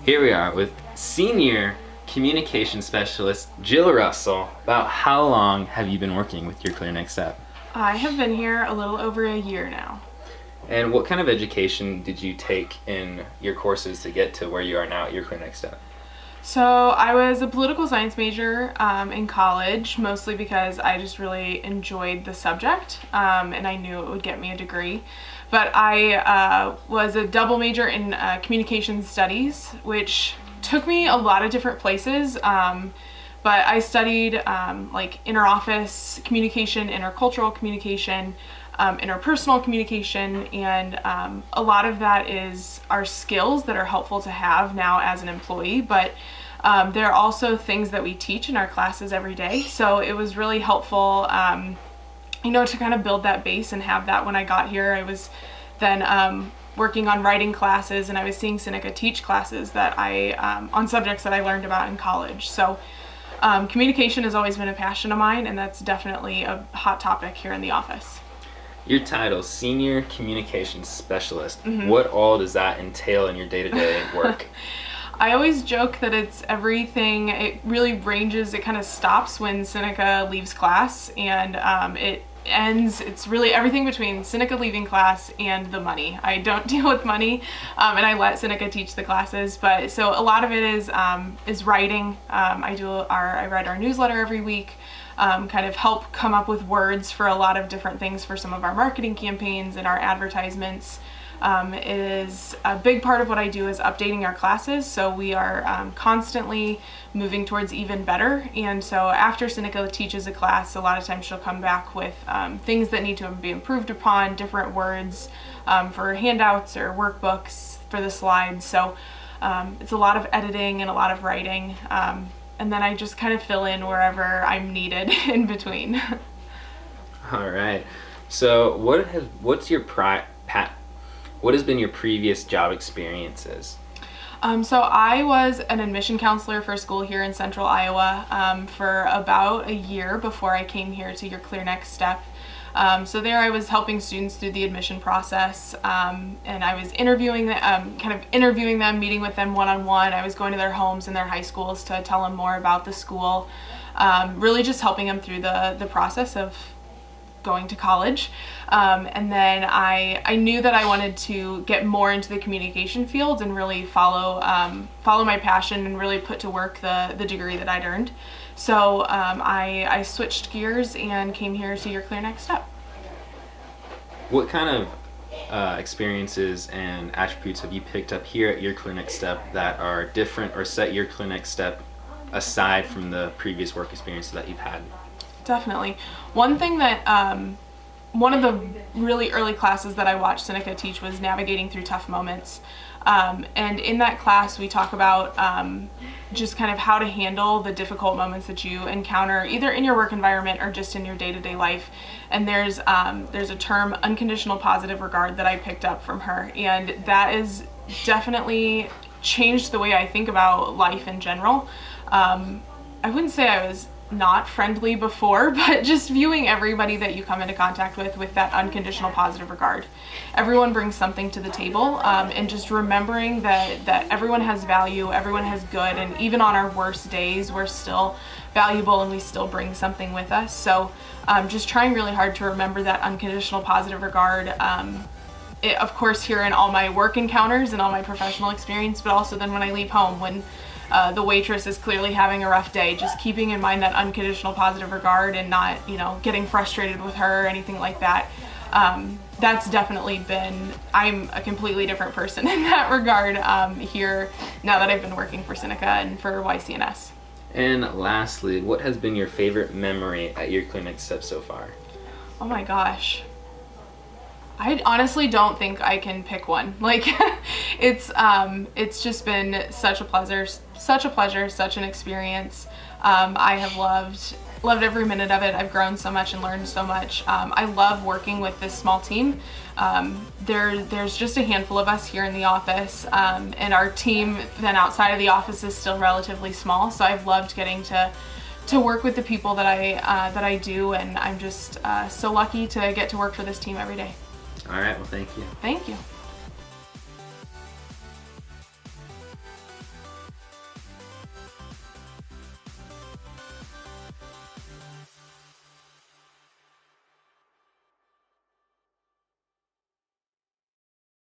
Here we are with Senior Communication Specialist Jill Russell. About how long have you been working with your Clear Next Step? I have been here a little over a year now. And what kind of education did you take in your courses to get to where you are now at your Clear Next Step? So I was a political science major in college, mostly because I just really enjoyed the subject and I knew it would get me a degree. But I was a double major in communication studies, which took me a lot of different places. But I studied like interoffice communication, intercultural communication, interpersonal communication, and a lot of that are skills that are helpful to have now as an employee, but there are also things that we teach in our classes every day. So it was really helpful, to kind of build that base and have that when I got here. I was then working on writing classes, and I was seeing Seneca teach classes that on subjects that I learned about in college. So communication has always been a passion of mine, and that's definitely a hot topic here in the office. Your title, Senior Communication Specialist. Mm-hmm. What all does that entail in your day-to-day work? I always joke that it's everything. It really ranges. It kind of stops when Seneca leaves class, and it ends. It's really everything between Seneca leaving class and the money. I don't deal with money, and I let Seneca teach the classes. But so a lot of it is writing. I write our newsletter every week. Kind of help come up with words for a lot of different things for some of our marketing campaigns and our advertisements. It is a big part of what I do is updating our classes, so we are constantly moving towards even better. And so after Seneca teaches a class, a lot of times she'll come back with things that need to be improved upon, different words for handouts or workbooks for the slides. So it's a lot of editing and a lot of writing. And then I just kind of fill in wherever I'm needed in between. All right. So what has been your previous job experiences? So I was an admission counselor for a school here in central Iowa for about a year before I came here to your Clear Next Step. So there I was helping students through the admission process, and I was interviewing them, meeting with them one-on-one. I was going to their homes and their high schools to tell them more about the school, really just helping them through the process of going to college. And then I knew that I wanted to get more into the communication field and really follow my passion and really put to work the degree that I'd earned. So I switched gears and came here to your Clear Next Step. What kind of experiences and attributes have you picked up here at your Clear Next Step that are different or set your Clear Next Step aside from the previous work experiences that you've had? Definitely. One thing that one of the really early classes that I watched Seneca teach was navigating through tough moments. And in that class, we talk about just kind of how to handle the difficult moments that you encounter either in your work environment or just in your day-to-day life. And there's a term, unconditional positive regard, that I picked up from her. And that is definitely changed the way I think about life in general. I wouldn't say I was not friendly before, but just viewing everybody that you come into contact with that unconditional positive regard. Everyone brings something to the table, and just remembering that everyone has value, everyone has good, and even on our worst days, we're still valuable and we still bring something with us. So just trying really hard to remember that unconditional positive regard. Of course, here in all my work encounters and all my professional experience, but also then when I leave home, when the waitress is clearly having a rough day, just keeping in mind that unconditional positive regard and not, getting frustrated with her or anything like that. That's definitely I'm a completely different person in that regard here now that I've been working for Seneca and for YCNS. And lastly, what has been your favorite memory at your Clear Next Step so far? Oh my gosh. I honestly don't think I can pick one. Like, it's just been such a pleasure, such an experience. I have loved every minute of it. I've grown so much and learned so much. I love working with this small team. There's just a handful of us here in the office, and our team then outside of the office is still relatively small. So I've loved getting to work with the people that I do, and I'm just so lucky to get to work for this team every day. All right, well, thank you. Thank you.